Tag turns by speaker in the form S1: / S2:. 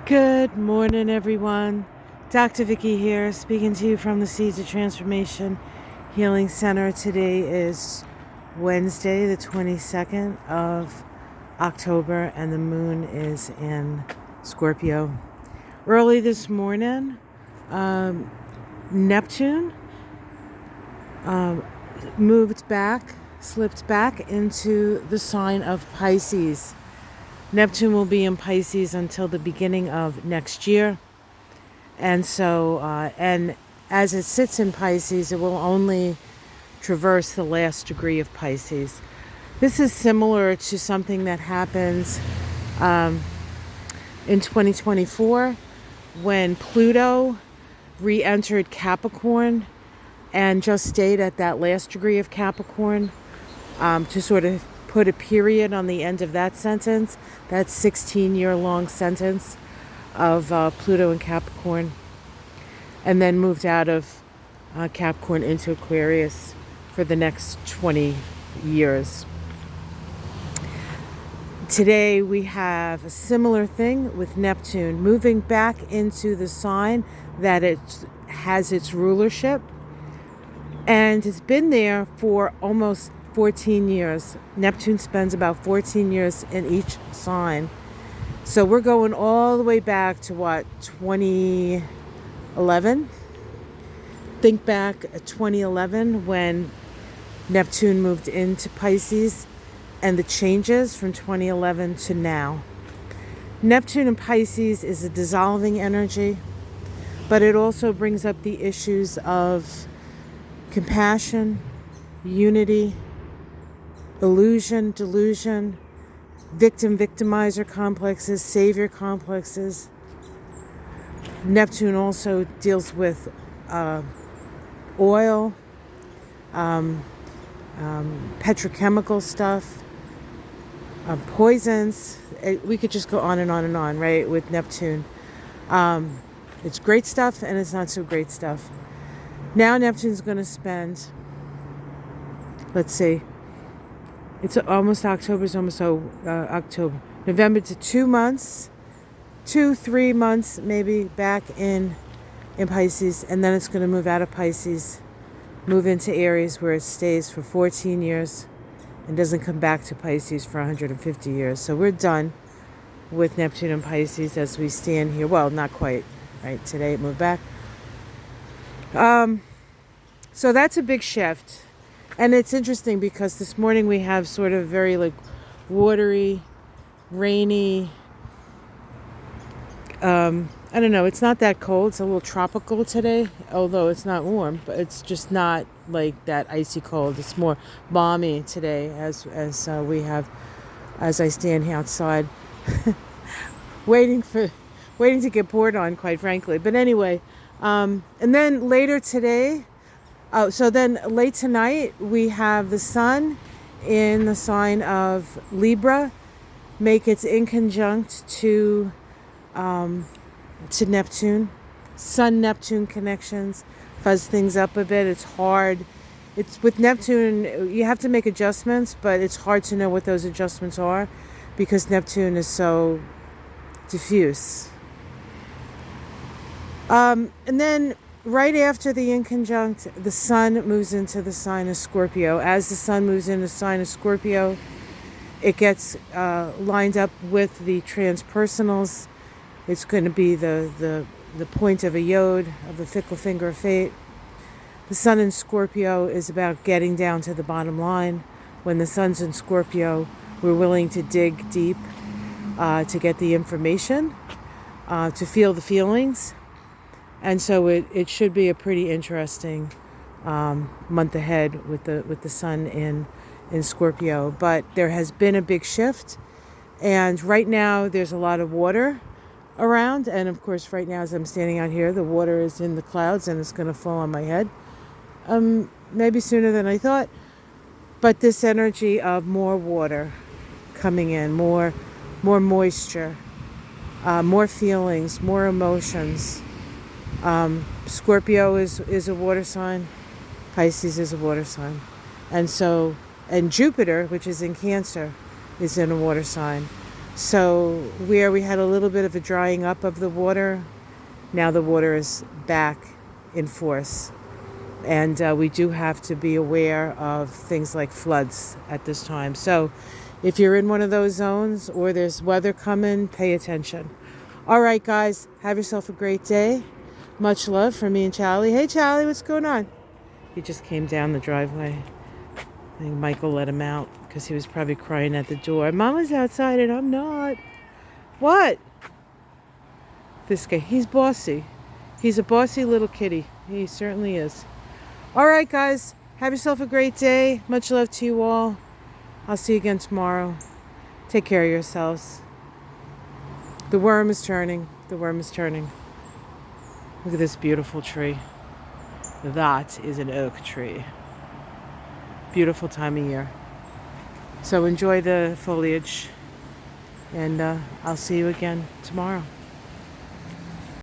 S1: Good morning, everyone. Dr. Vicky here, speaking to you from the Seeds of Transformation Healing Center. Today is Wednesday, the 22nd of October, and the moon is in Scorpio. Early this morning, Neptune slipped back into the sign of Pisces. Neptune will be in Pisces until the beginning of next year. And so, and as it sits in Pisces, it will only traverse the last degree of Pisces. This is similar to something that happens in 2024 when Pluto re-entered Capricorn and just stayed at that last degree of Capricorn to sort of put a period on the end of that sentence, that 16-year-long sentence of Pluto and Capricorn, and then moved out of Capricorn into Aquarius for the next 20 years. Today we have a similar thing with Neptune moving back into the sign that it has its rulership, and it's been there for almost 14 years. Neptune spends about 14 years in each sign. So we're going all the way back to 2011? Think back at 2011 when Neptune moved into Pisces and the changes from 2011 to now. Neptune in Pisces is a dissolving energy, but it also brings up the issues of compassion, unity, illusion, delusion, victim-victimizer complexes, savior complexes. Neptune also deals with oil, petrochemical stuff, poisons. We could just go on and on and on, right, with Neptune. It's great stuff and it's not so great stuff. Now Neptune's going to spend, let's see, it's almost October, October. November to 2 months, 3 months maybe back in Pisces, and then it's going to move out of Pisces, move into Aries where it stays for 14 years and doesn't come back to Pisces for 150 years. So we're done with Neptune and Pisces as we stand here. Well, not quite, right? Today it moved back. So that's a big shift. And it's interesting because this morning we have sort of very like watery, rainy, I don't know, it's not that cold. It's a little tropical today, although it's not warm, but it's just not like that icy cold. It's more balmy today as we have, as I stand here outside waiting to get poured on, quite frankly. But anyway, and then later today, so then late tonight, we have the sun in the sign of Libra make its inconjunct to Neptune. Sun-Neptune connections fuzz things up a bit. It's hard. It's with Neptune, you have to make adjustments, but it's hard to know what those adjustments are because Neptune is so diffuse. And then right after the inconjunct, the sun moves into the sign of Scorpio. As the sun moves into the sign of Scorpio, it gets lined up with the transpersonals. It's going to be the point of a yod, of the fickle finger of fate. The sun in Scorpio is about getting down to the bottom line. When the sun's in Scorpio, we're willing to dig deep to get the information, to feel the feelings. And so it should be a pretty interesting month ahead with the sun in Scorpio. But there has been a big shift, and right now there's a lot of water around, and of course right now as I'm standing out here, the water is in the clouds and it's going to fall on my head maybe sooner than I thought. But this energy of more water coming in, more moisture, more feelings, more emotions. Scorpio is a water sign. Pisces is a water sign. And Jupiter, which is in Cancer, is in a water sign. So where we had a little bit of a drying up of the water, now the water is back in force. And we do have to be aware of things like floods at this time. So if you're in one of those zones or there's weather coming, pay attention. All right, guys, have yourself a great day. Much love from me and Charlie. Hey, Charlie, what's going on? He just came down the driveway. I think Michael let him out because he was probably crying at the door. Mama's outside and I'm not. What? This guy, he's bossy. He's a bossy little kitty. He certainly is. All right, guys, have yourself a great day. Much love to you all. I'll see you again tomorrow. Take care of yourselves. The worm is turning. The worm is turning. Look at this beautiful tree. That is an oak tree. Beautiful time of year. So enjoy the foliage. And I'll see you again tomorrow.